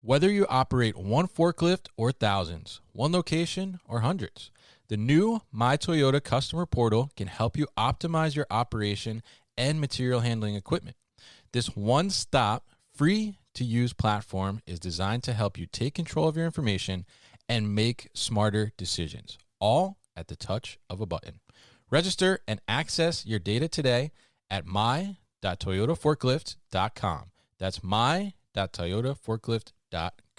Whether you operate one forklift or thousands, one location or hundreds, the new My Toyota customer portal can help you optimize your operation and material handling equipment. This one-stop, free-to-use platform is designed to help you take control of your information and make smarter decisions, all at the touch of a button. Register and access your data today at my.toyotaforklift.com. That's my.toyotaforklift.com.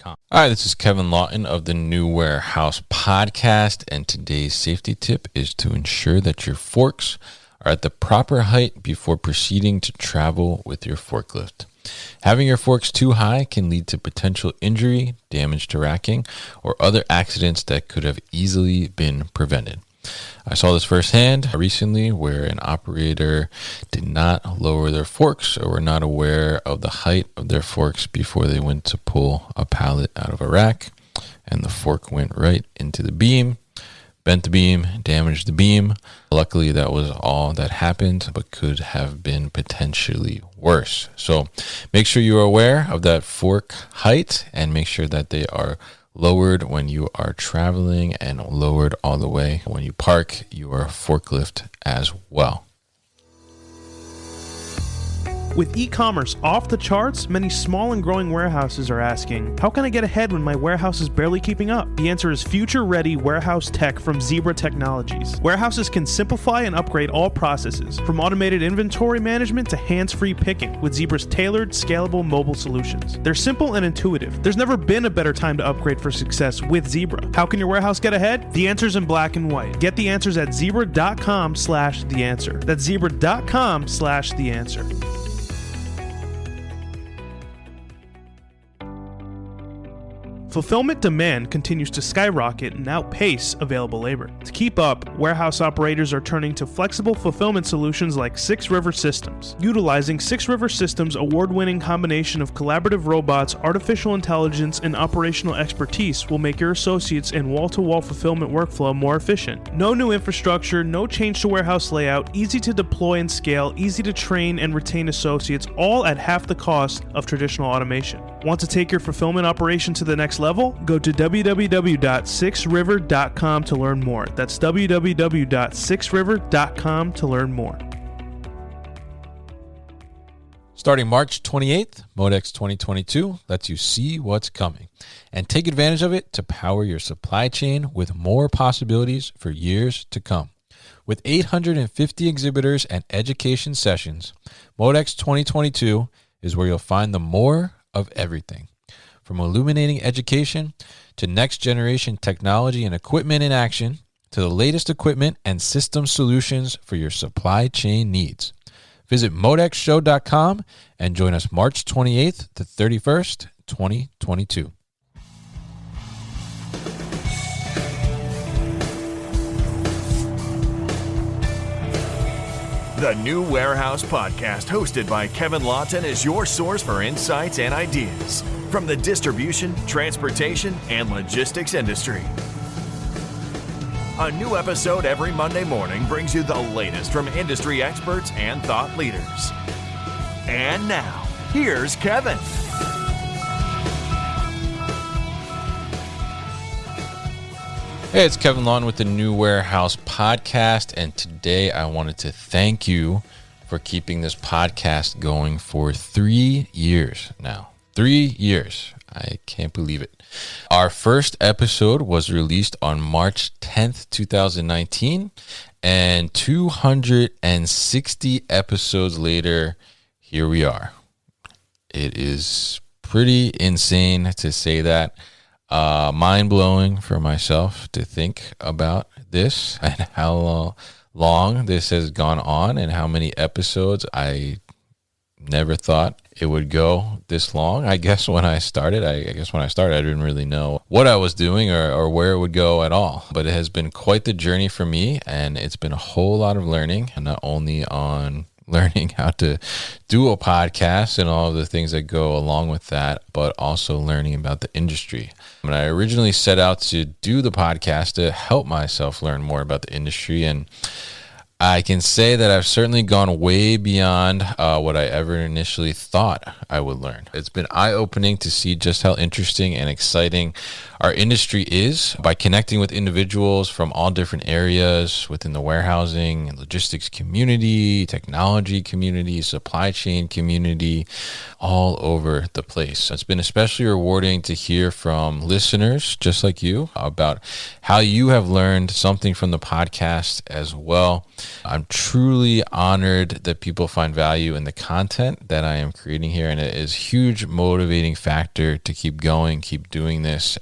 All right, this is Kevin Lawton of the New Warehouse Podcast, and today's safety tip is to ensure that your forks are at the proper height before proceeding to travel with your forklift. Having your forks too high can lead to potential injury, damage to racking, or other accidents that could have easily been prevented. I saw this firsthand recently where an operator did not lower their forks or were not aware of the height of their forks before they went to pull a pallet out of a rack, and the fork went right into the beam, bent the beam, damaged the beam. Luckily, that was all that happened, but could have been potentially worse. So make sure you are aware of that fork height and make sure that they are lowered when you are traveling and lowered all the way when you park your forklift as well. With e-commerce off the charts, many small and growing warehouses are asking, how can I get ahead when my warehouse is barely keeping up? The answer is future-ready warehouse tech from Zebra Technologies. Warehouses can simplify and upgrade all processes, from automated inventory management to hands-free picking, with Zebra's tailored, scalable mobile solutions. They're simple and intuitive. There's never been a better time to upgrade for success with Zebra. How can your warehouse get ahead? The answer's in black and white. Get the answers at zebra.com/theanswer. That's zebra.com/theanswer. Fulfillment demand continues to skyrocket and outpace available labor. To keep up, warehouse operators are turning to flexible fulfillment solutions like 6 River Systems. Utilizing 6 River Systems' award-winning combination of collaborative robots, artificial intelligence, and operational expertise will make your associates and wall-to-wall fulfillment workflow more efficient. No new infrastructure, no change to warehouse layout, easy to deploy and scale, easy to train and retain associates, all at half the cost of traditional automation. Want to take your fulfillment operation to the next level? Go to www.6river.com to learn more. That's www.6river.com to learn more. Starting March 28th, Modex 2022 lets you see what's coming and take advantage of it to power your supply chain with more possibilities for years to come. With 850 exhibitors and education sessions, Modex 2022 is where you'll find the more of everything, from illuminating education to next generation technology and equipment in action to the latest equipment and system solutions for your supply chain needs. Visit modexshow.com and join us March 28th to 31st, 2022. The New Warehouse Podcast, hosted by Kevin Lawton, is your source for insights and ideas from the distribution, transportation, and logistics industry. A new episode every Monday morning brings you the latest from industry experts and thought leaders. And now, here's Kevin. Hey, it's Kevin Lawton with the New Warehouse Podcast, and today I wanted to thank you for keeping this podcast going for 3 years now. 3 years. I can't believe it. Our first episode was released on March 10th, 2019, and 260 episodes later, here we are. It is pretty insane to say that. Mind-blowing for myself to think about this and how long this has gone on and how many episodes. I never thought it would go this long. I guess when I started, I didn't really know what I was doing or where it would go at all. But it has been quite the journey for me, and it's been a whole lot of learning, and not only on learning how to do a podcast and all of the things that go along with that, but also learning about the industry. When I originally set out to do the podcast to help myself learn more about the industry, and I can say that I've certainly gone way beyond what I ever initially thought I would learn. It's been eye-opening to see just how interesting and exciting our industry is by connecting with individuals from all different areas within the warehousing and logistics community, technology community, supply chain community, all over the place. It's been especially rewarding to hear from listeners just like you about how you have learned something from the podcast as well. I'm truly honored that people find value in the content that I am creating here, and it is a huge motivating factor to keep going, keep doing this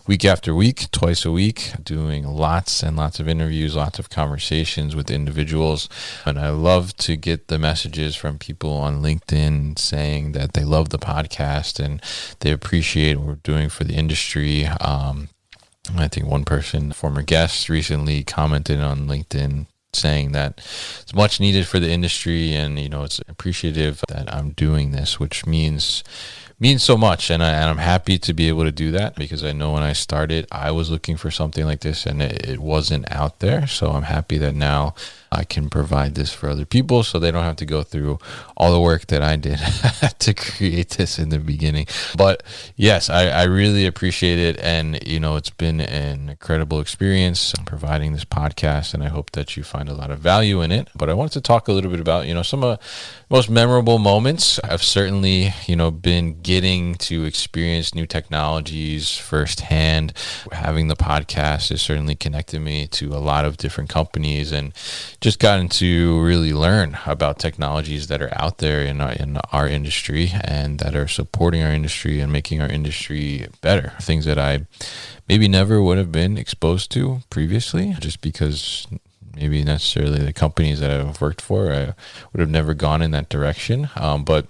week after week, twice a week, doing lots and lots of interviews, lots of conversations with individuals. And I love to get the messages from people on LinkedIn saying that they love the podcast and they appreciate what we're doing for the industry. I think one person, former guest, recently commented on LinkedIn saying that it's much needed for the industry, and it's appreciative that I'm doing this, which means so much, and I'm happy to be able to do that, because I know when I started I was looking for something like this and it wasn't out there. So I'm happy that now I can provide this for other people so they don't have to go through all the work that I did to create this in the beginning. But yes, I really appreciate it, and it's been an incredible experience providing this podcast, and I hope that you find a lot of value in it. But I wanted to talk a little bit about some of the most memorable moments. I've certainly been getting to experience new technologies firsthand. Having the podcast has certainly connected me to a lot of different companies, and just gotten to really learn about technologies that are out there in our industry and that are supporting our industry and making our industry better. Things that I maybe never would have been exposed to previously, just because maybe necessarily the companies that I've worked for, I would have never gone in that direction. But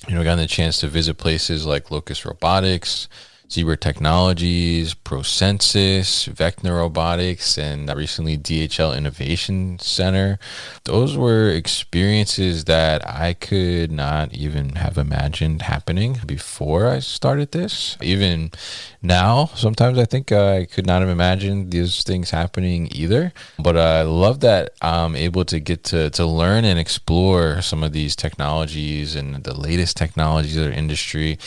gotten the chance to visit places like Locus Robotics, Zebra Technologies, ProSensus, Vecna Robotics, and recently DHL Innovation Center. Those were experiences that I could not even have imagined happening before I started this. Even now, sometimes I think I could not have imagined these things happening either. But I love that I'm able to get to learn and explore some of these technologies and the latest technologies of the industry,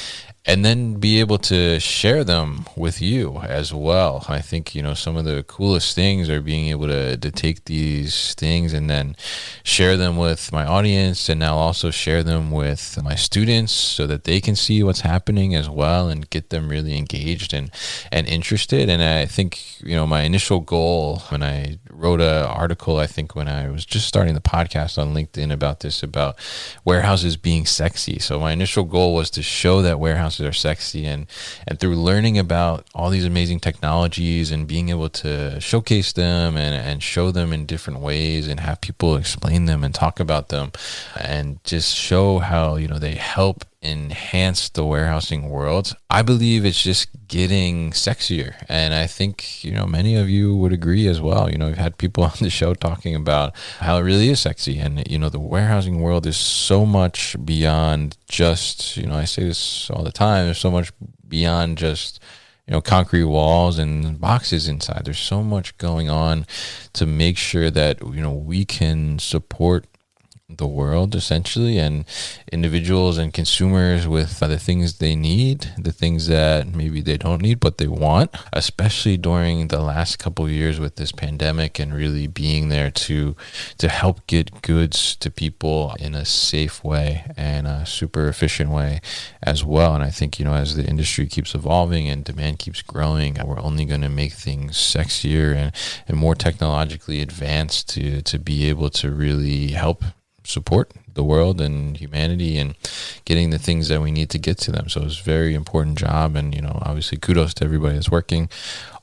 and then be able to share them with you as well. I think, some of the coolest things are being able to take these things and then share them with my audience, and now also share them with my students so that they can see what's happening as well and get them really engaged and interested. And I think, my initial goal when I wrote an article, I think when I was just starting the podcast on LinkedIn about warehouses being sexy. So my initial goal was to show that warehouses are sexy, and through learning about all these amazing technologies and being able to showcase them and show them in different ways and have people explain them and talk about them and just show how they help enhance the warehousing world, I believe it's just getting sexier. And I think many of you would agree as well. We've had people on the show talking about how it really is sexy, and the warehousing world is so much beyond just I say this all the time, there's so much beyond just concrete walls and boxes inside. There's so much going on to make sure that we can support the world essentially, and individuals and consumers with the things they need, the things that maybe they don't need but they want, especially during the last couple of years with this pandemic, and really being there to help get goods to people in a safe way and a super efficient way as well. And I think as the industry keeps evolving and demand keeps growing, we're only going to make things sexier and more technologically advanced to be able to really help support the world and humanity and getting the things that we need to get to them. So it's a very important job, and obviously kudos to everybody that's working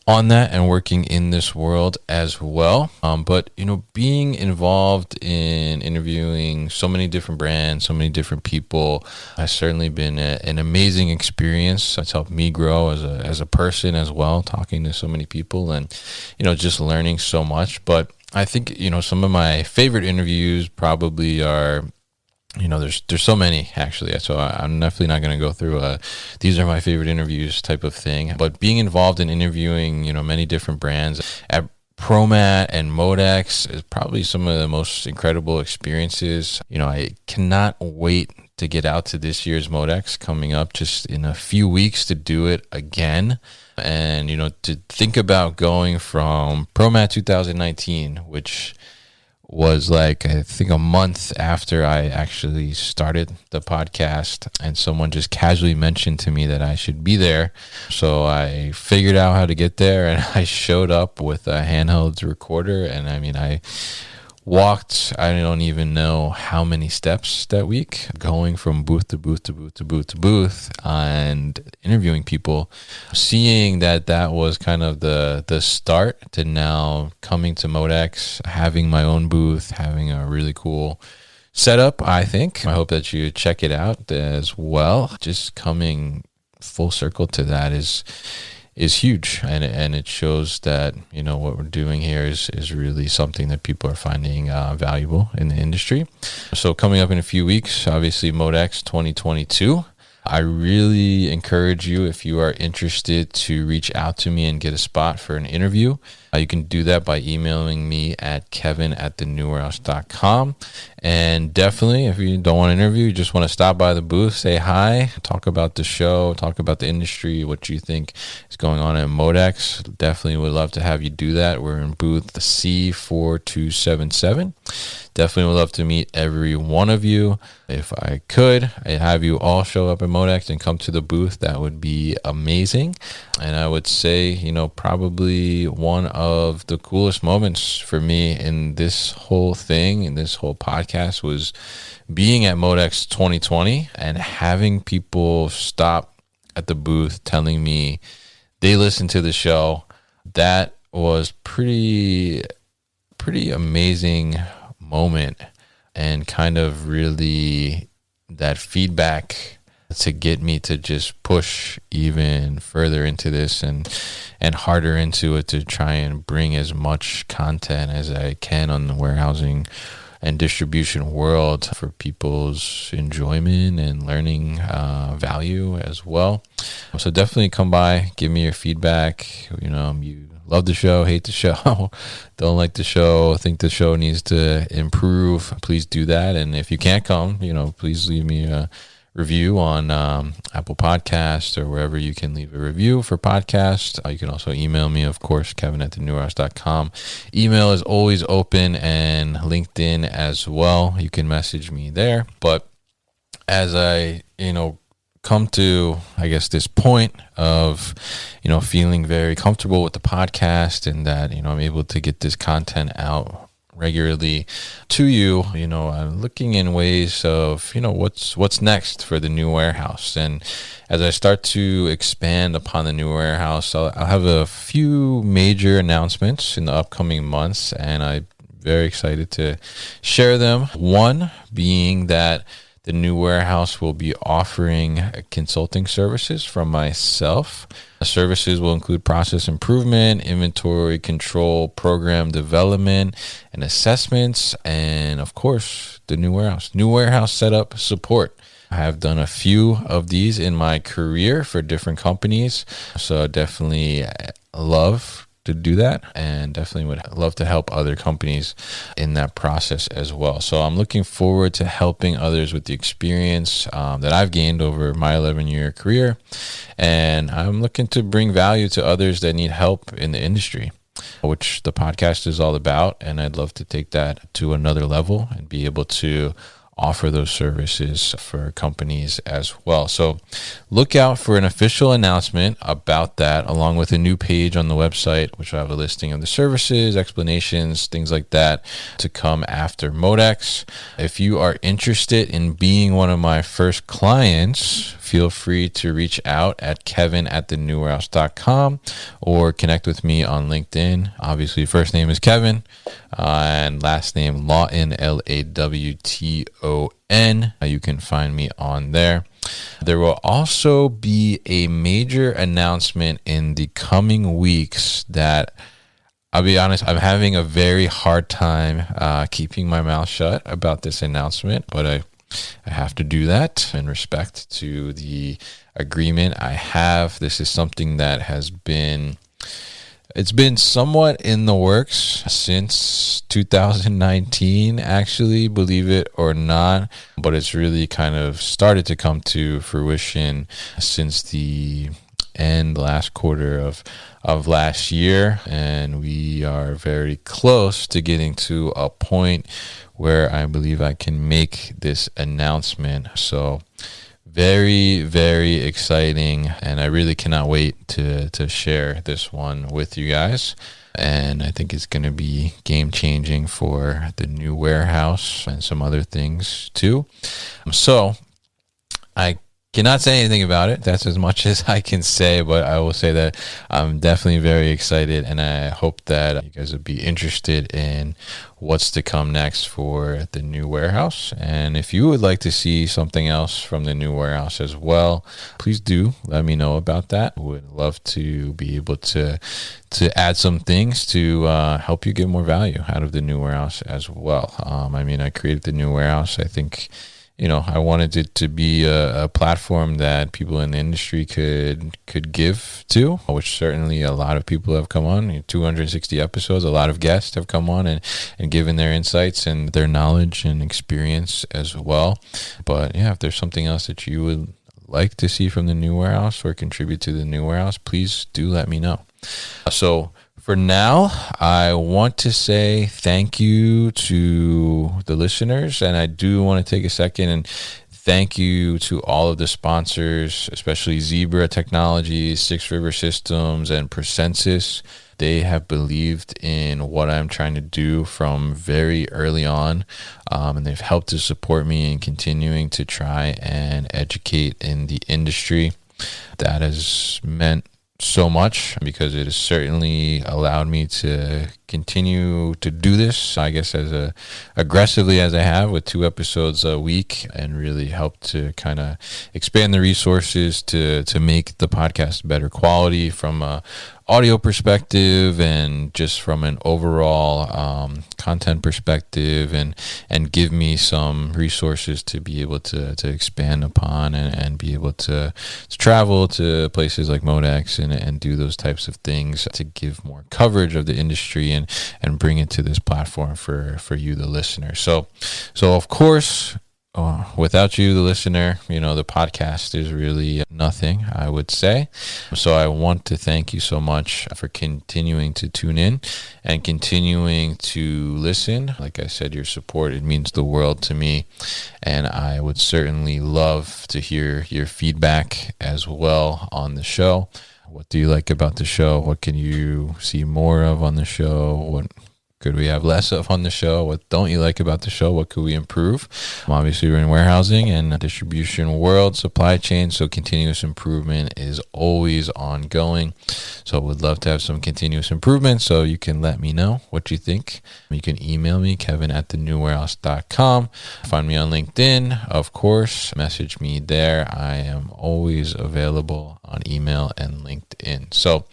on that and working in this world as well. But being involved in interviewing so many different brands, so many different people, has certainly been an amazing experience. It's helped me grow as a person as well, talking to so many people and just learning so much. But I think, some of my favorite interviews probably are, there's so many actually. So I'm definitely not going to go through these are my favorite interviews type of thing. But being involved in interviewing, many different brands at ProMat and Modex is probably some of the most incredible experiences. I cannot wait to get out to this year's Modex coming up just in a few weeks to do it again. And, to think about going from ProMat 2019, which was I think a month after I actually started the podcast, and someone just casually mentioned to me that I should be there. So I figured out how to get there, and I showed up with a handheld recorder. And I walked, I don't even know how many steps that week, going from booth to booth to booth to booth to booth and interviewing people, seeing that was kind of the start to now coming to Modex, having my own booth, having a really cool setup, I think. I hope that you check it out as well. Just coming full circle to that is huge, and it shows that what we're doing here is really something that people are finding valuable in the industry. So coming up in a few weeks, obviously Modex 2022. I really encourage you, if you are interested, to reach out to me and get a spot for an interview. You can do that by emailing me at kevin@thenewwarehouse.com. And definitely, if you don't want to interview, you just want to stop by the booth, say hi, talk about the show, talk about the industry, what you think is going on at Modex. Definitely would love to have you do that. We're in booth C4277. Definitely would love to meet every one of you. If I could, I'd have you all show up at Modex and come to the booth. That would be amazing. And I would say, probably one of the coolest moments for me in this whole thing, in this whole podcast, was being at Modex 2020 and having people stop at the booth telling me they listened to the show. That was pretty amazing moment, and kind of really that feedback to get me to just push even further into this and harder into it, to try and bring as much content as I can on the warehousing and distribution world for people's enjoyment and learning value as well. So definitely come by, give me your feedback. You love the show, hate the show, don't like the show, think the show needs to improve, please do that. And if you can't come, please leave me a review on Apple Podcasts or wherever you can leave a review for podcasts. You can also email me, of course, kevin@thenewwarehouse.com. Email is always open, and LinkedIn as well. You can message me there. But as I, come to, I guess, this point of, feeling very comfortable with the podcast, and that, I'm able to get this content out regularly to you, I'm looking in ways of, what's next for the new warehouse. And as I start to expand upon the new warehouse, I'll have a few major announcements in the upcoming months, and I'm very excited to share them. One being that the new warehouse will be offering consulting services from myself. The services will include process improvement, inventory control, program development, and assessments, and of course, the new warehouse setup support. I have done a few of these in my career for different companies, so definitely love to do that, and definitely would love to help other companies in that process as well. So I'm looking forward to helping others with the experience that I've gained over my 11-year career, and I'm looking to bring value to others that need help in the industry, which the podcast is all about. And I'd love to take that to another level and be able to offer those services for companies as well. So look out for an official announcement about that, along with a new page on the website, which will have a listing of the services, explanations, things like that, to come after Modex. If you are interested in being one of my first clients, feel free to reach out at kevin@thenewwarehouse.com or connect with me on LinkedIn. Obviously, first name is Kevin and last name Lawton, Lawton. You can find me on there. There will also be a major announcement in the coming weeks that, I'll be honest, I'm having a very hard time keeping my mouth shut about this announcement, but I have to do that in respect to the agreement I have. This is something that has been It's been somewhat in the works since 2019, actually, believe it or not, but it's really kind of started to come to fruition since the last quarter of last year, and we are very close to getting to a point where I believe I can make this announcement. So very, very exciting, and I really cannot wait to share this one with you guys. And I think it's going to be game-changing for the new warehouse and some other things too. So I cannot say anything about it. That's as much as I can say, but I will say that I'm definitely very excited, and I hope that you guys will be interested in what's to come next for the new warehouse. And if you would like to see something else from the new warehouse as well, please do let me know about that. Would love to be able to add some things to help you get more value out of the new warehouse as well. I created the new warehouse. I think I wanted it to be a platform that people in the industry could give to, which certainly a lot of people have come on. 260 episodes, a lot of guests have come on and given their insights and their knowledge and experience as well. But yeah, if there's something else that you would like to see from the new warehouse or contribute to the new warehouse, please do let me know. So for now, I want to say thank you to the listeners, and I do want to take a second and thank you to all of the sponsors, especially Zebra Technologies, Six River Systems, and Presensis. They have believed in what I'm trying to do from very early on, and they've helped to support me in continuing to try and educate in the industry. That has meant so much because it has certainly allowed me to continue to do this, I guess, as aggressively as I have with 2 episodes a week, and really help to kind of expand the resources to make the podcast better quality from a audio perspective and just from an overall content perspective, and give me some resources to be able to expand upon and be able to travel to places like Modex and do those types of things to give more coverage of the industry and bring it to this platform for you, the listener. So of course, without you, the listener, the podcast is really nothing, I would say. So I want to thank you so much for continuing to tune in and continuing to listen. Like I said, your support, it means the world to me. And I would certainly love to hear your feedback as well on the show. What do you like about the show? What can you see more of on the show? What could we have less of on the show? What don't you like about the show? What could we improve? Obviously, we're in warehousing and distribution world, supply chain, so continuous improvement is always ongoing. So I would love to have some continuous improvement, so you can let me know what you think. You can email me, kevin@thenewwarehouse.com. Find me on LinkedIn, of course. Message me there. I am always available on email and LinkedIn. So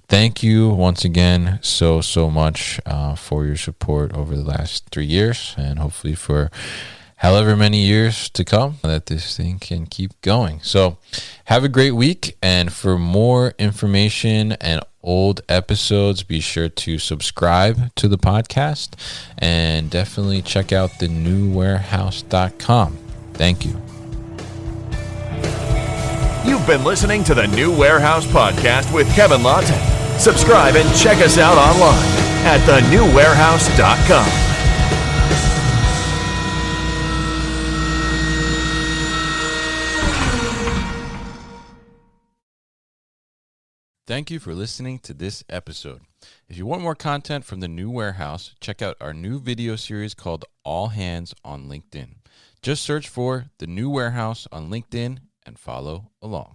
thank you once again so much for your support over the last 3 years, and hopefully for however many years to come that this thing can keep going. So have a great week, and for more information and old episodes, be sure to subscribe to the podcast and definitely check out thenewwarehouse.com. Thank you. You've been listening to the New Warehouse Podcast with Kevin Lawton. Subscribe and check us out online at thenewwarehouse.com. Thank you for listening to this episode. If you want more content from the New Warehouse, check out our new video series called All Hands on LinkedIn. Just search for The New Warehouse on LinkedIn and follow along.